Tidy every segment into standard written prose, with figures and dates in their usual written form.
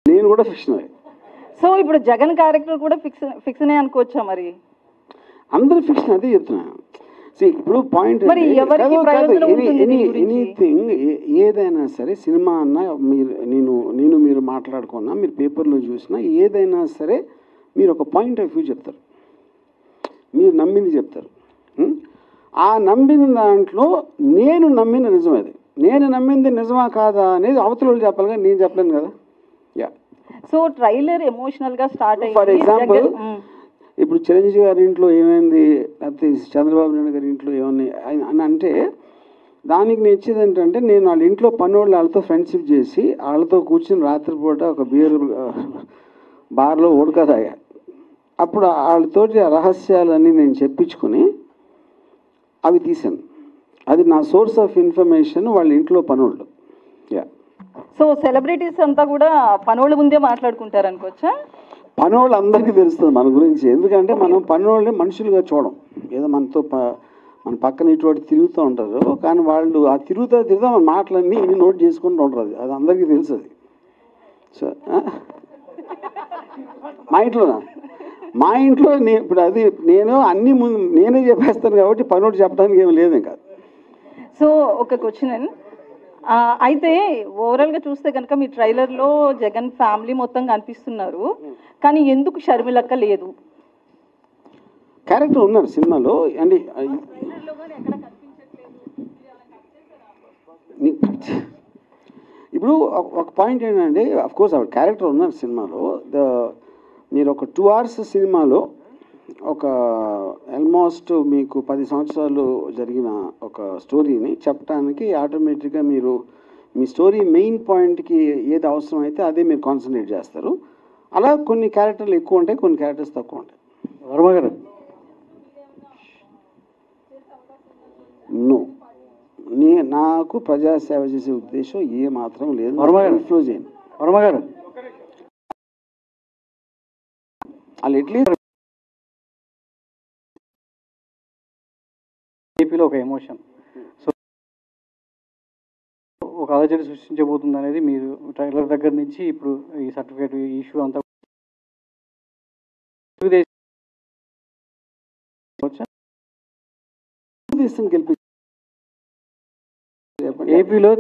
నేను కూడా fiction. So ఇప్పుడు జగన్ క్యారెక్టర్ కూడా ఫిక్షన్ అనుకోవచ్చా మరి? అందరూ ఫిక్షన్, అదే చెప్తున్నాను. ఇప్పుడు పాయింట్ ఎనీథింగ్ ఏదైనా సరే, సినిమా అన్నా మీరు మాట్లాడుకున్నా, మీరు పేపర్లో చూసినా, ఏదైనా సరే మీరు ఒక పాయింట్ ఆఫ్ వ్యూ చెప్తారు, మీరు నమ్మింది చెప్తారు. ఆ నమ్మిన దాంట్లో నేను నమ్మిన నిజం అది, నేను నమ్మింది నిజమా కాదా అనేది అవతల వాళ్ళు చెప్పాలి కానీ నేను చెప్పలేను కదా. సో ట్రైలర్ ఎమోషనల్గా స్టార్ట్ అయ్యింది. ఫర్ ఎగ్జాంపుల్ ఇప్పుడు చిరంజీవి గారి ఇంట్లో ఏమైంది, లేకపోతే చంద్రబాబు నాయుడు గారి ఇంట్లో ఏమన్నా అని అంటే దానికి నేను ఇచ్చేది ఏంటంటే, నేను వాళ్ళ ఇంట్లో పన్నోళ్ళు వాళ్ళతో ఫ్రెండ్షిప్ చేసి వాళ్ళతో కూర్చుని రాత్రిపూట ఒక బీర్ బార్లో ఉడక తాగా. అప్పుడు వాళ్ళతోటి రహస్యాలన్నీ నేను చెప్పించుకొని అవి తీశాను. అది నా సోర్స్ ఆఫ్ ఇన్ఫర్మేషన్, వాళ్ళ ఇంట్లో పనోళ్ళు. సో సెలబ్రిటీస్ అంతా కూడా పనోళ్ళ ముందే మాట్లాడుకుంటారు అనుకోవచ్చా? పనోళ్ళు అందరికీ తెలుస్తుంది మన గురించి, ఎందుకంటే మనం పనోళ్ళని మనుషులుగా చూడం. ఏదో మనతో మన పక్కన ఇటువంటి తిరుగుతూ ఉంటారు, కానీ వాళ్ళు ఆ తిరుగుతా మన మాటలన్నీ ఇన్ని నోట్ చేసుకుంటూ ఉంటారు. అది అందరికీ తెలుసు. అది సో మా ఇంట్లో ఇప్పుడు అది నేను అన్ని ముందు నేనే చెప్పేస్తాను కాబట్టి పనోడు చెప్పడానికి ఏమి లేదు ఇంకా. సో ఒక క్వశ్చన్, అయితే ఓవరాల్గా చూస్తే కనుక మీ ట్రైలర్లో జగన్ ఫ్యామిలీ మొత్తం కనిపిస్తున్నారు, కానీ ఎందుకు షర్మిలక్క లేదు? క్యారెక్టర్ ఉన్నారు సినిమాలో అండి. ఇప్పుడు ఒక పాయింట్ ఏంటంటే, అఫ్కోర్స్ ఆవిడ క్యారెక్టర్ ఉన్నారు సినిమాలో. మీరు ఒక 2 hours సినిమాలో ఒక ఆల్మోస్ట్ మీకు 10 సంవత్సరాలు జరిగిన ఒక స్టోరీని చెప్పడానికి ఆటోమేటిక్గా మీరు మీ స్టోరీ మెయిన్ పాయింట్కి ఏది అవసరం అయితే అదే మీరు కాన్సన్ట్రేట్ చేస్తారు. అలా కొన్ని క్యారెక్టర్లు ఎక్కువ ఉంటాయి, కొన్ని క్యారెక్టర్స్ తక్కువ ఉంటాయి. వర్మ గారు నాకు ప్రజాసేవ చేసే ఉద్దేశం ఏ మాత్రం లేదు. ఫ్లో చేయండి వర్మ గారు. వాళ్ళు ఎట్లీస్ట్ ఏపీలో ఒక ఎమోషన్, సో ఒక అలజడి సృష్టించబోతుంది అనేది మీరు ట్రైలర్ దగ్గర నుంచి ఇప్పుడు ఈ సర్టిఫికేట్ ఇష్యూ అంతా ఏపీలో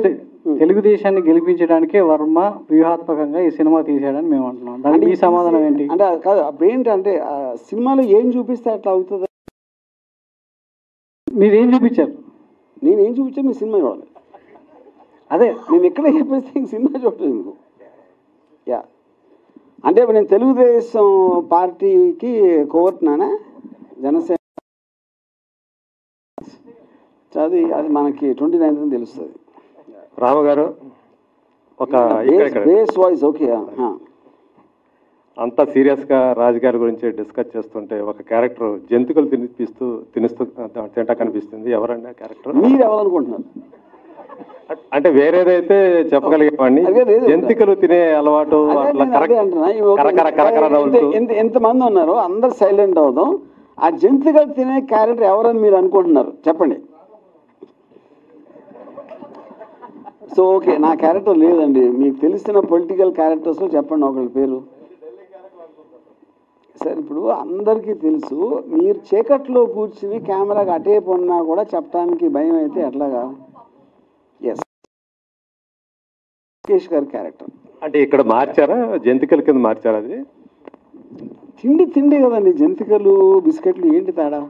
తెలుగుదేశాన్ని గెలిపించడానికే వర్మ వ్యూహాత్మకంగా ఈ సినిమా తీసాడని మేము అంటున్నాం. దానికి మీ సమాధానం ఏంటి? అంటే కాదు, అప్పుడు ఏంటంటే సినిమాలో ఏం చూపిస్తే అట్లా అవుతుంది. మీరేం చూపించారు? నేనేం చూపించా మీ సినిమా చూడాలి. అదే నేను ఎక్కడ చెప్పేస్తే సినిమా చూడలేదు మీకు. అంటే ఇప్పుడు నేను తెలుగుదేశం పార్టీకి కోరుతున్నానా, జనసేన అది మనకి 29th తెలుస్తుంది. రామగారు ఒక బేస్ వాయిస్ ఓకే. అంతా సీరియస్గా రాజుగారి గురించి డిస్కస్ చేస్తుంటే ఒక క్యారెక్టర్ జంతువులు తినిస్తూ తింటా కనిపిస్తుంది. ఎవరండి ఆ క్యారెక్టర్? మీరు ఎవరనుకుంటున్నారు? అంటే వేరేదైతే చెప్పగలిగేవాడిని, జంతికలు తినే అలవాటు ఎంతమంది ఉన్నారు, అందరు సైలెంట్ అవుదాం. ఆ జంతికలు తినే క్యారెక్టర్ ఎవరని మీరు అనుకుంటున్నారు చెప్పండి. సో ఓకే, నా క్యారెక్టర్ లేదండి. మీకు తెలిసిన పొలిటికల్ క్యారెక్టర్స్లో చెప్పండి ఒకళ్ళ పేరు. సార్ ఇప్పుడు అందరికీ తెలుసు, మీరు చీకట్లో కూర్చుని కెమెరాకి అటే పొన్నా కూడా చెప్పడానికి భయం అయితే ఎట్లాగా? ఎస్, ముఖేష్ గారి క్యారెక్టర్. అంటే ఇక్కడ మార్చారా, జంతికల కింద మార్చారా? అది తిండి కదండి, జంతికలు బిస్కెట్లు ఏంటి తేడా?